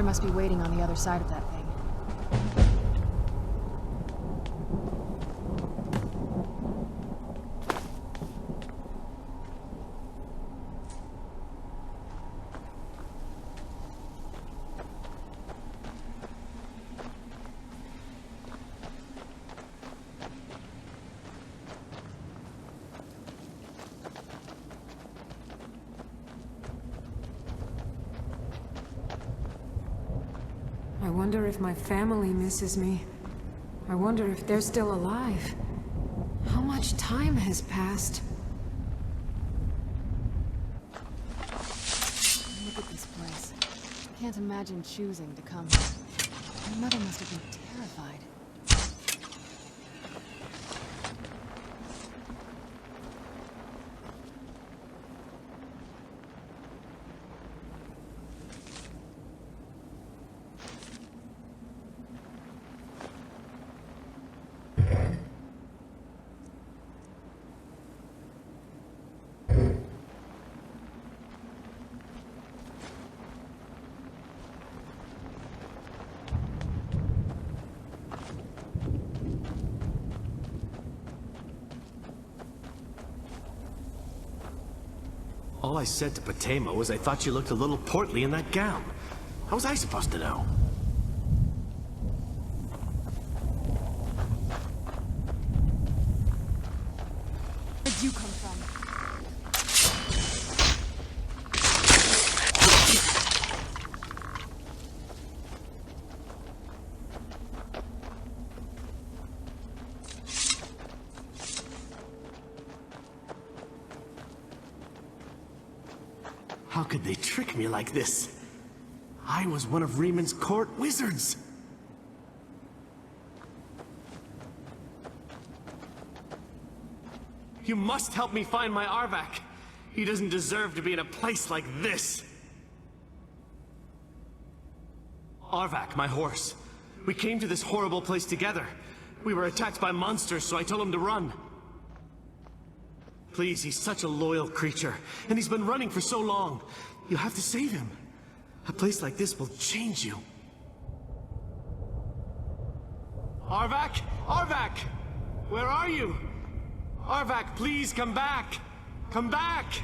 Mother must be waiting on the other side of that thing. I wonder if my family misses me. I wonder if they're still alive. How much time has passed? Look at this place. I can't imagine choosing to come here. My mother must have been terrified. All I said to Patema was I thought you looked a little portly in that gown. How was I supposed to know? Where'd you come from? How could they trick me like this? I was one of Riemann's court wizards. You must help me find my Arvak. He doesn't deserve to be in a place like this. Arvak, my horse. We came to this horrible place together. We were attacked by monsters, so I told him to run. Please, he's such a loyal creature, and he's been running for so long. You have to save him. A place like this will change you. Arvak! Arvak! Where are you? Arvak, please come back! Come back!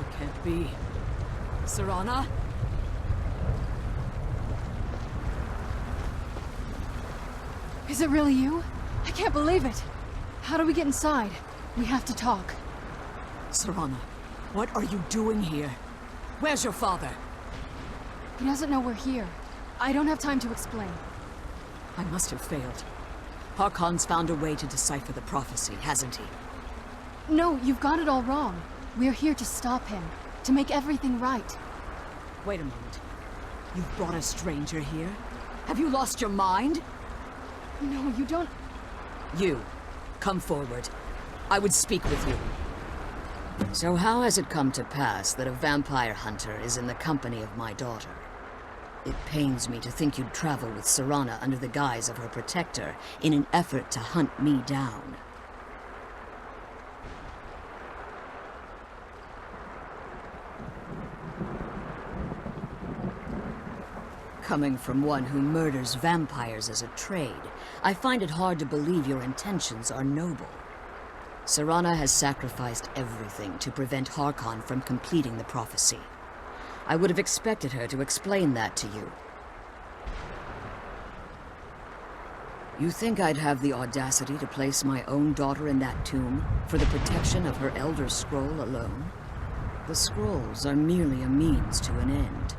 It can't be. Serana? Is it really you? I can't believe it. How do we get inside? We have to talk. Serana, what are you doing here? Where's your father? He doesn't know we're here. I don't have time to explain. I must have failed. Harkon's found a way to decipher the prophecy, hasn't he? No, you've got it all wrong. We're here to stop him, to make everything right. Wait a moment. You've brought a stranger here? Have you lost your mind? No, you don't... You, come forward. I would speak with you. So how has it come to pass that a vampire hunter is in the company of my daughter? It pains me to think you'd travel with Serana under the guise of her protector in an effort to hunt me down. Coming from one who murders vampires as a trade, I find it hard to believe your intentions are noble. Serana has sacrificed everything to prevent Harkon from completing the prophecy. I would have expected her to explain that to you. You think I'd have the audacity to place my own daughter in that tomb for the protection of her Elder Scroll alone? The scrolls are merely a means to an end.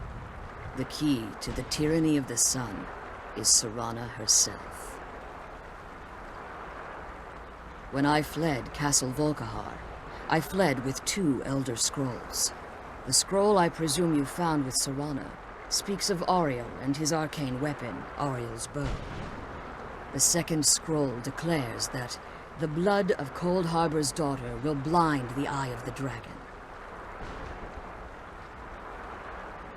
The key to the tyranny of the sun is Serana herself. When I fled Castle Volkihar, I fled with 2 Elder Scrolls. The scroll I presume you found with Serana speaks of Auriel and his arcane weapon, Auriel's bow. The second scroll declares that the blood of Cold Harbor's daughter will blind the eye of the dragon.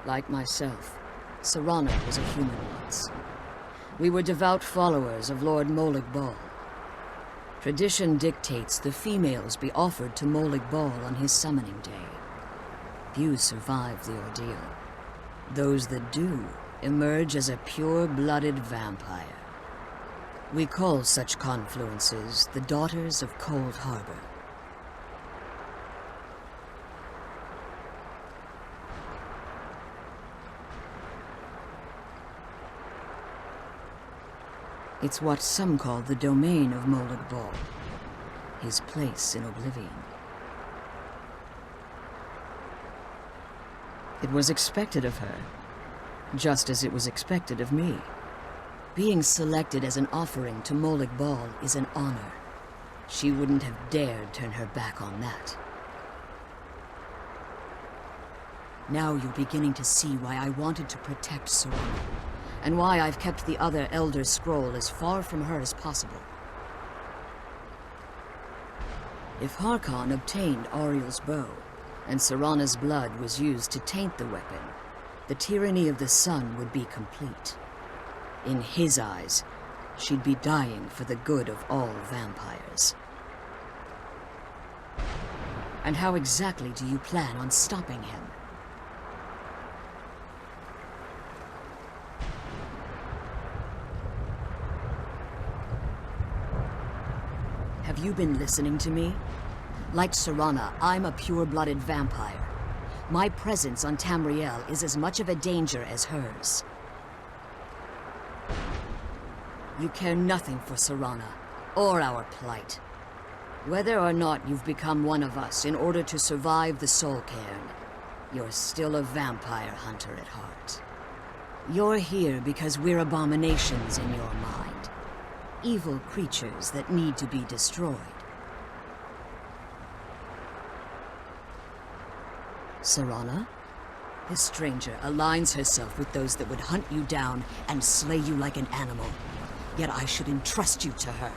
Like myself, Serana was a human once. We were devout followers of Lord Molag Bal. Tradition dictates the females be offered to Molag Bal on his summoning day. Few survive the ordeal. Those that do emerge as a pure-blooded vampire. We call such confluences the Daughters of Cold Harbor. It's what some call the domain of Molag Bal, his place in oblivion. It was expected of her, just as it was expected of me. Being selected as an offering to Molag Bal is an honor. She wouldn't have dared turn her back on that. Now you're beginning to see why I wanted to protect Serana, and why I've kept the other Elder Scroll as far from her as possible. If Harkon obtained Auriel's bow, and Serana's blood was used to taint the weapon, the tyranny of the sun would be complete. In his eyes, she'd be dying for the good of all vampires. And how exactly do you plan on stopping him? Have you been listening to me? Like Serana, I'm a pure-blooded vampire. My presence on Tamriel is as much of a danger as hers. You care nothing for Serana, or our plight. Whether or not you've become one of us in order to survive the Soul Cairn, you're still a vampire hunter at heart. You're here because we're abominations in your mind. Evil creatures that need to be destroyed. Serana? This stranger aligns herself with those that would hunt you down and slay you like an animal. Yet I should entrust you to her.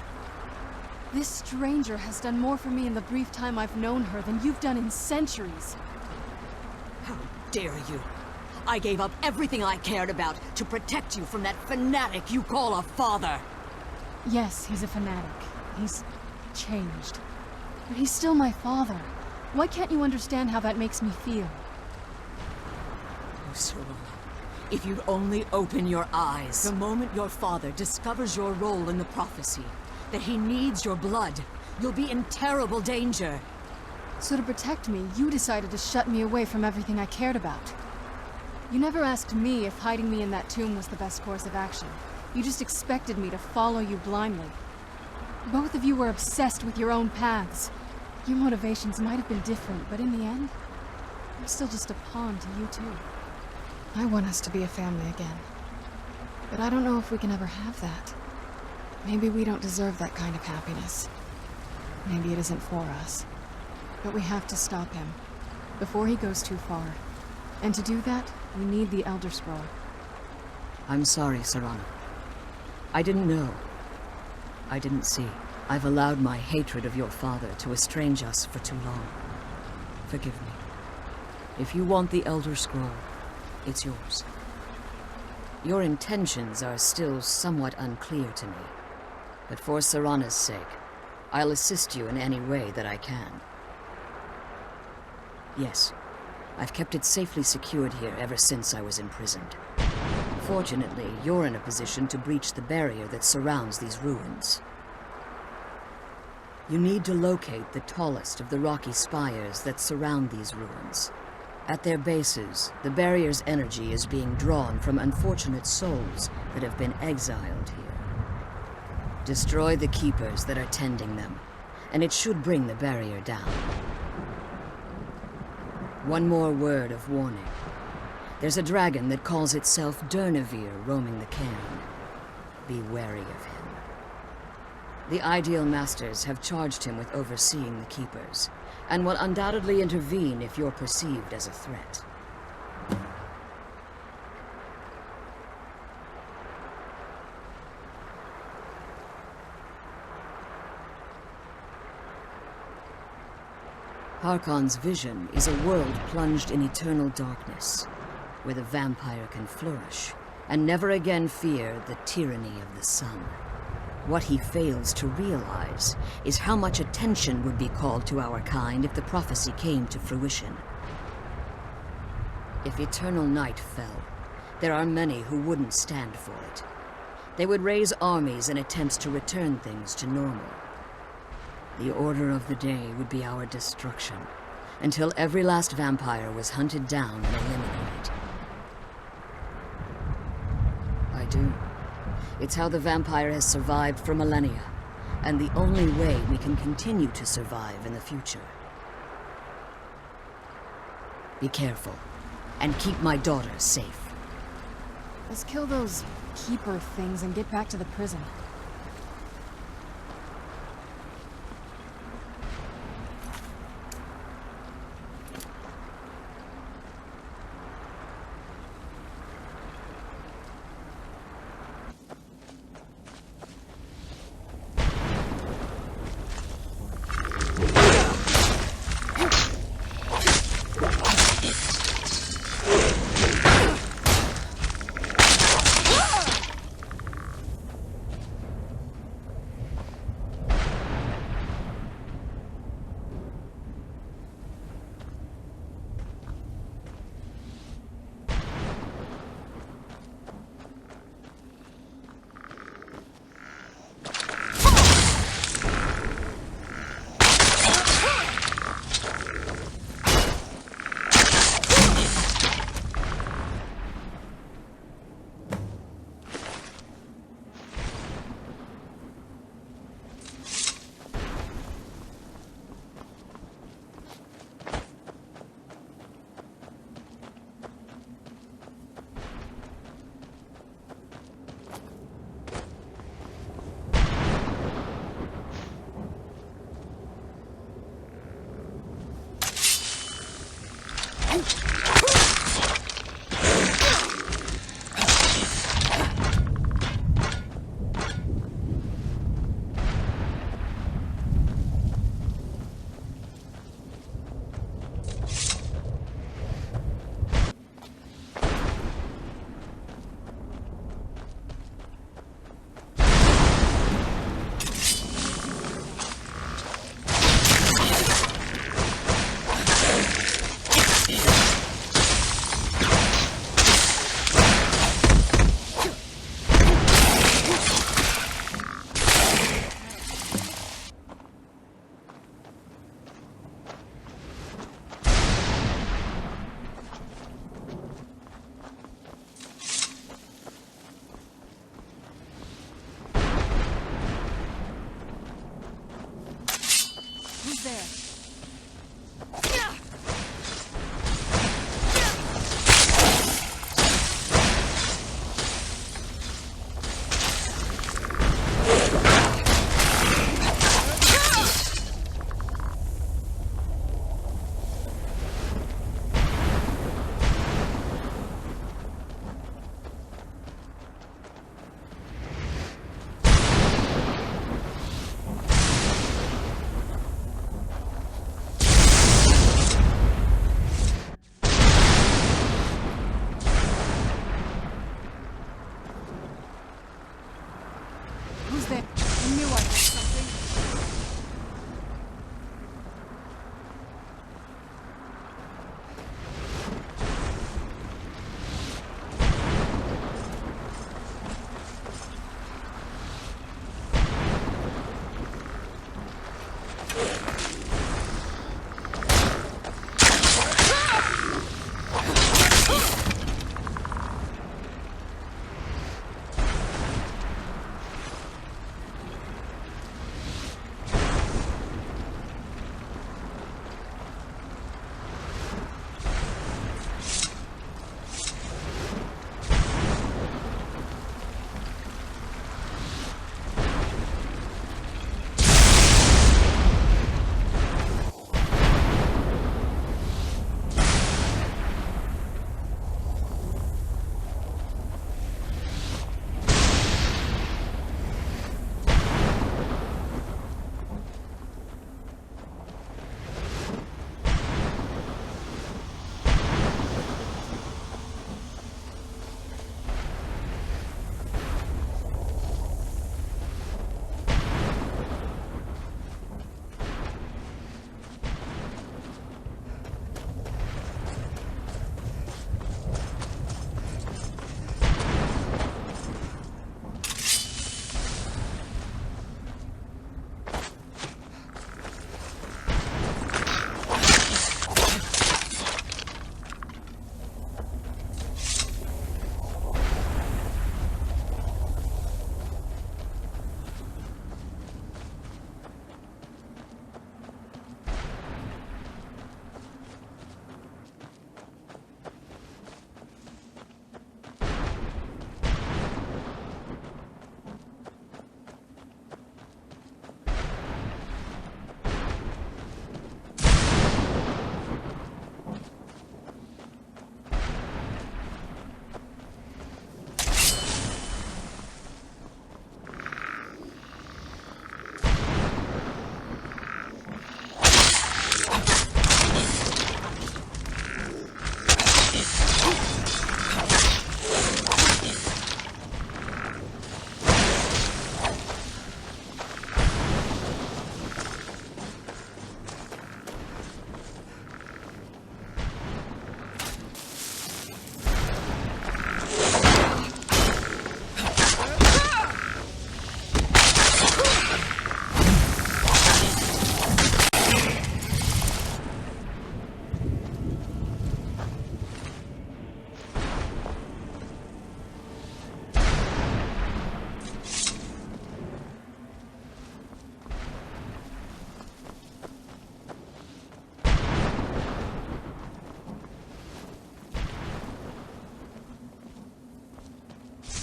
This stranger has done more for me in the brief time I've known her than you've done in centuries. How dare you? I gave up everything I cared about to protect you from that fanatic you call a father. Yes, he's a fanatic. He's changed. But he's still my father. Why can't you understand how that makes me feel? Oh, Serana, if you'd only open your eyes. The moment your father discovers your role in the prophecy, that he needs your blood, you'll be in terrible danger. So to protect me, you decided to shut me away from everything I cared about. You never asked me if hiding me in that tomb was the best course of action. You just expected me to follow you blindly. Both of you were obsessed with your own paths. Your motivations might have been different, but in the end, I'm still just a pawn to you two. I want us to be a family again. But I don't know if we can ever have that. Maybe we don't deserve that kind of happiness. Maybe it isn't for us. But we have to stop him, before he goes too far. And to do that, we need the Elder Scroll. I'm sorry, Serana. I didn't know. I didn't see. I've allowed my hatred of your father to estrange us for too long. Forgive me. If you want the Elder Scroll, it's yours. Your intentions are still somewhat unclear to me. But for Serana's sake, I'll assist you in any way that I can. Yes, I've kept it safely secured here ever since I was imprisoned. Fortunately, you're in a position to breach the barrier that surrounds these ruins. You need to locate the tallest of the rocky spires that surround these ruins. At their bases, the barrier's energy is being drawn from unfortunate souls that have been exiled here. Destroy the keepers that are tending them, and it should bring the barrier down. One more word of warning. There's a dragon that calls itself Durnevere roaming the cairn. Be wary of him. The Ideal Masters have charged him with overseeing the Keepers, and will undoubtedly intervene if you're perceived as a threat. Harkon's vision is a world plunged in eternal darkness, where the vampire can flourish, and never again fear the tyranny of the sun. What he fails to realize is how much attention would be called to our kind if the prophecy came to fruition. If eternal night fell, there are many who wouldn't stand for it. They would raise armies in attempts to return things to normal. The order of the day would be our destruction, until every last vampire was hunted down and eliminated. I do. It's how the vampire has survived for millennia, and the only way we can continue to survive in the future. Be careful, and keep my daughter safe. Let's kill those keeper things and get back to the prison.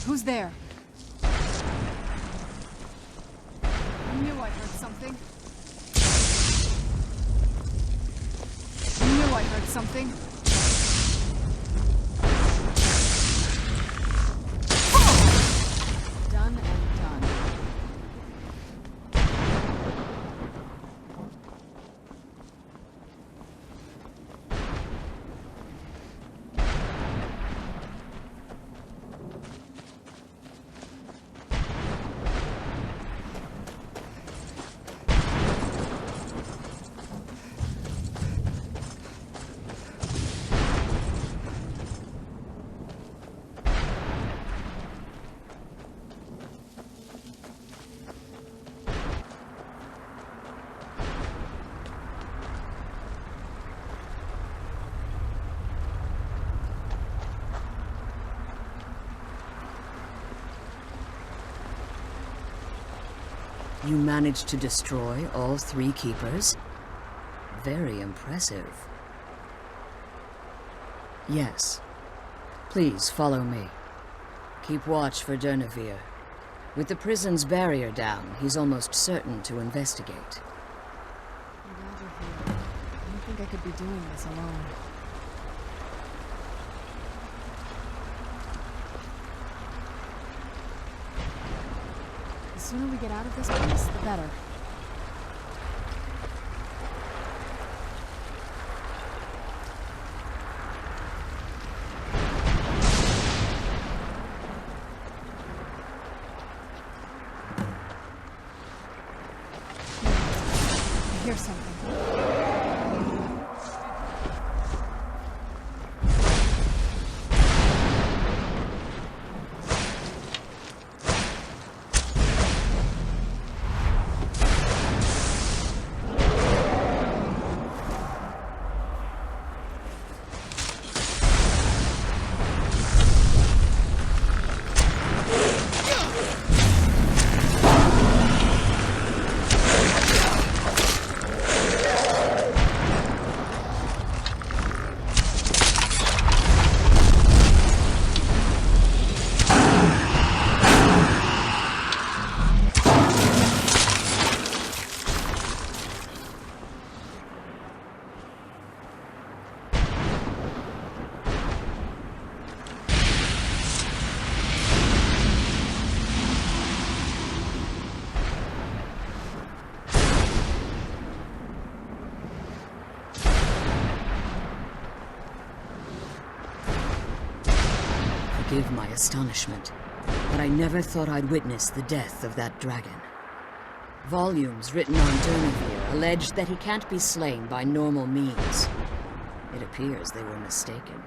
Who's there? I knew I heard something. I knew I heard something. Done and done. You managed to destroy all 3 keepers? Very impressive. Yes. Please follow me. Keep watch for Durnevere. With the prison's barrier down, he's almost certain to investigate. I'm glad you're here. I don't think I could be doing this alone. The sooner we get out of this place, the better. I hear something. Forgive my astonishment, but I never thought I'd witness the death of that dragon. Volumes written on Durnevere allege that he can't be slain by normal means. It appears they were mistaken.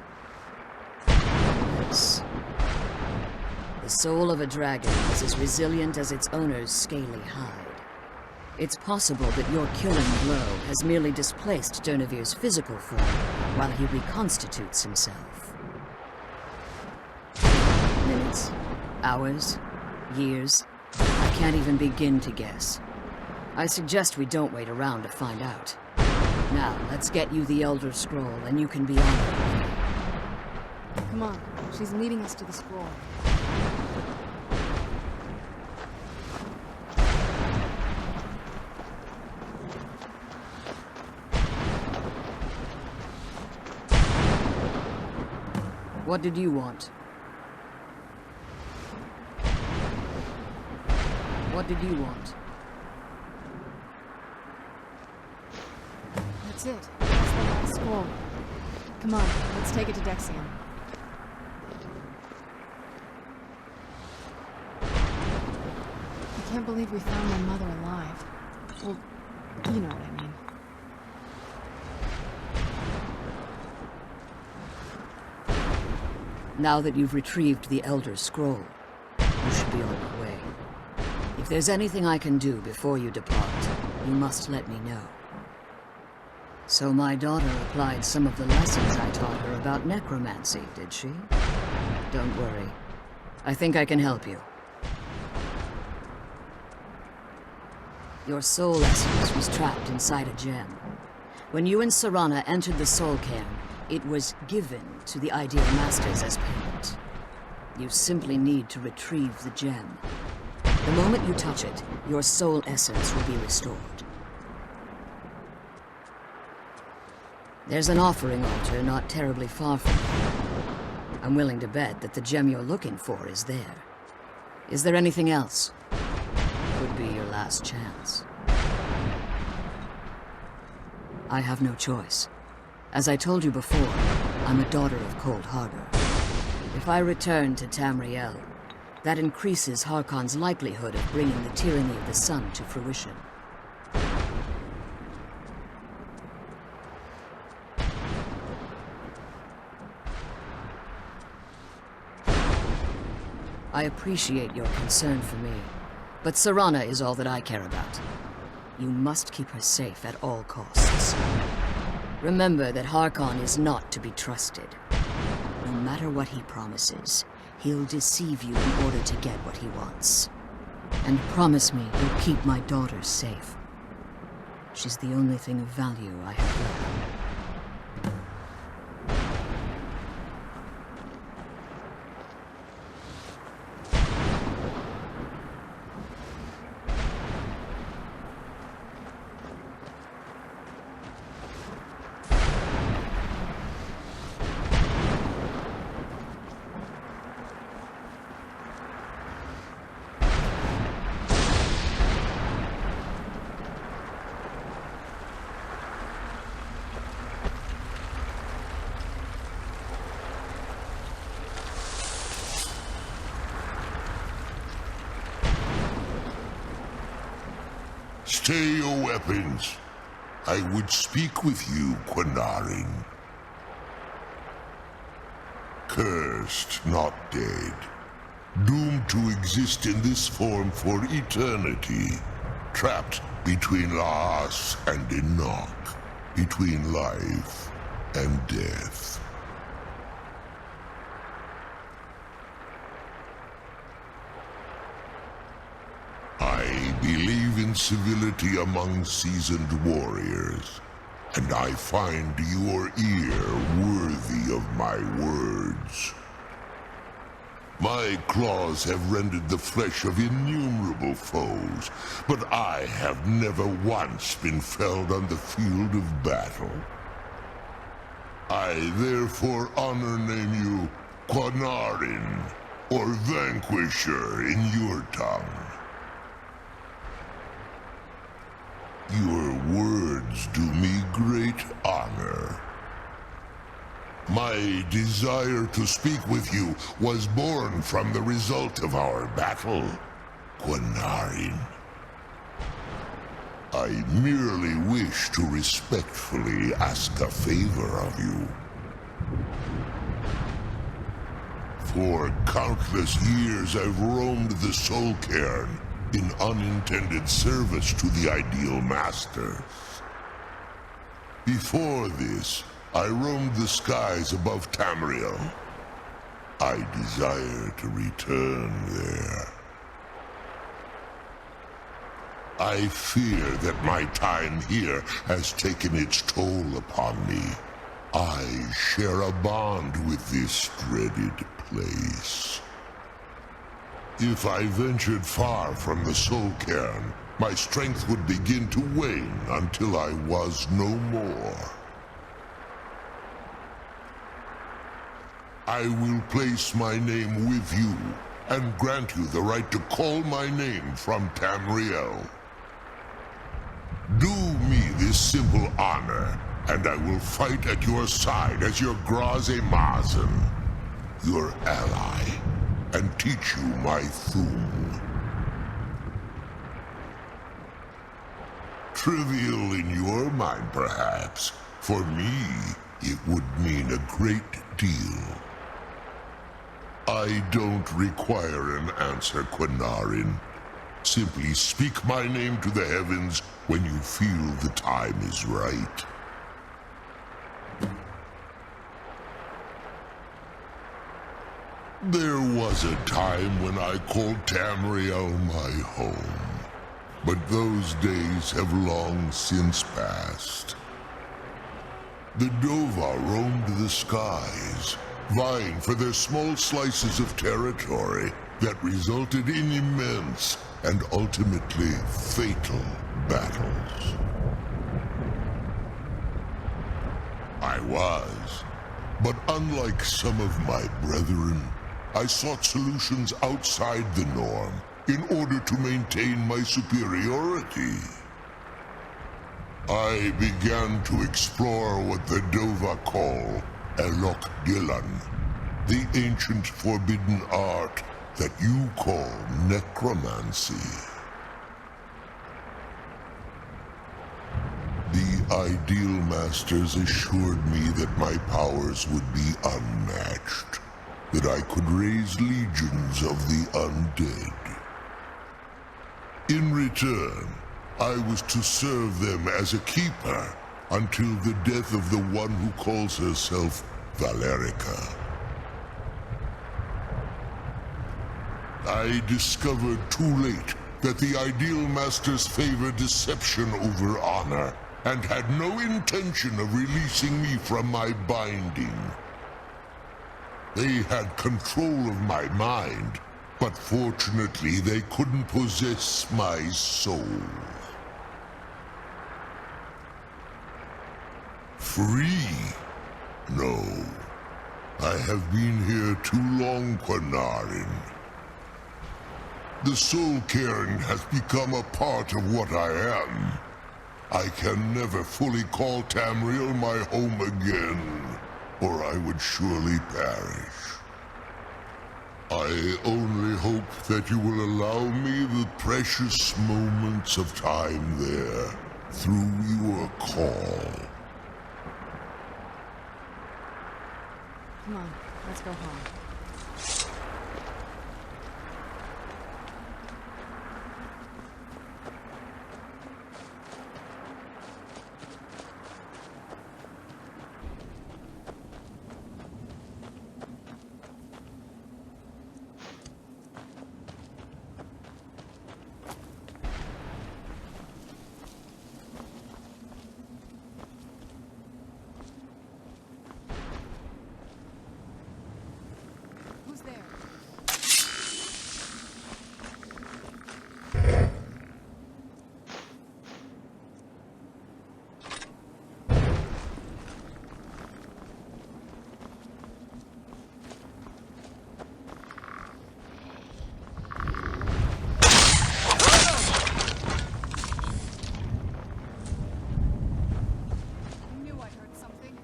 Yes. The soul of a dragon is as resilient as its owner's scaly hide. It's possible that your killing blow has merely displaced Durnevere's physical form while he reconstitutes himself. Minutes, hours, years, I can't even begin to guess. I suggest we don't wait around to find out. Now, let's get you the Elder Scroll and you can be on your way. Come on, she's leading us to the scroll. What did you want? What did you want? That's it. That's the last scroll. Come on, let's take it to Dexion. I can't believe we found my mother alive. Well, you know what I mean. Now that you've retrieved the Elder Scroll, you should be on your way. If there's anything I can do before you depart, you must let me know. So my daughter applied some of the lessons I taught her about necromancy, did she? Don't worry. I think I can help you. Your soul essence was trapped inside a gem. When you and Serana entered the soul cairn, it was given to the Ideal Masters as payment. You simply need to retrieve the gem. The moment you touch it, your soul essence will be restored. There's an offering altar not terribly far from here. I'm willing to bet that the gem you're looking for is there. Is there anything else? Could be your last chance. I have no choice. As I told you before, I'm a daughter of Cold Harbor. If I return to Tamriel, that increases Harkon's likelihood of bringing the tyranny of the sun to fruition. I appreciate your concern for me, but Serana is all that I care about. You must keep her safe at all costs. Remember that Harkon is not to be trusted. No matter what he promises, he'll deceive you in order to get what he wants. And promise me you'll keep my daughter safe. She's the only thing of value I have left. Stay your weapons. I would speak with you, Quinarin. Cursed, not dead. Doomed to exist in this form for eternity. Trapped between Laas and Enoch. Between life and death. I believe in civility among seasoned warriors, and I find your ear worthy of my words. My claws have rended the flesh of innumerable foes, but I have never once been felled on the field of battle. I therefore name you Quinarin, or Vanquisher in your tongue. Your words do me great honor. My desire to speak with you was born from the result of our battle, Quinarin. I merely wish to respectfully ask a favor of you. For countless years I've roamed the Soul Cairn in unintended service to the Ideal Masters. Before this, I roamed the skies above Tamriel. I desire to return there. I fear that my time here has taken its toll upon me. I share a bond with this dreaded place. If I ventured far from the Soul Cairn, my strength would begin to wane until I was no more. I will place my name with you, and grant you the right to call my name from Tamriel. Do me this simple honor, and I will fight at your side as your Graze Mazen, your ally, and teach you my Thum. Trivial in your mind, perhaps. For me, it would mean a great deal. I don't require an answer, Quinarin. Simply speak my name to the heavens when you feel the time is right. There was a time when I called Tamriel my home, but those days have long since passed. The Dova roamed the skies, vying for their small slices of territory that resulted in immense and ultimately fatal battles. I was, but unlike some of my brethren, I sought solutions outside the norm in order to maintain my superiority. I began to explore what the Dova call Elok Gillan, the ancient forbidden art that you call necromancy. The Ideal Masters assured me that my powers would be unmatched, that I could raise legions of the undead. In return, I was to serve them as a keeper until the death of the one who calls herself Valerica. I discovered too late that the Ideal Masters favor deception over honor, and had no intention of releasing me from my binding. They had control of my mind, but fortunately they couldn't possess my soul. Free? No. I have been here too long, Quanarin. The soul cairn has become a part of what I am. I can never fully call Tamriel my home again, or I would surely perish. I only hope that you will allow me the precious moments of time there, through your call. Come on, let's go home. Who's there? I knew I heard something.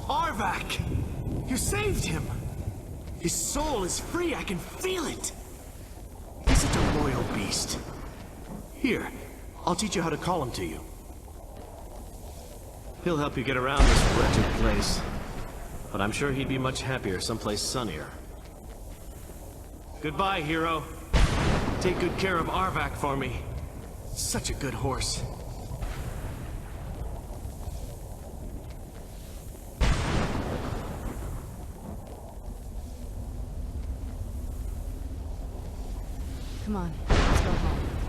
Arvak! You saved him! His soul is free, I can feel it! He's such a loyal beast. Here, I'll teach you how to call him to you. He'll help you get around this wretched place. But I'm sure he'd be much happier someplace sunnier. Goodbye, hero. Take good care of Arvak for me. Such a good horse. Come on, let's go home.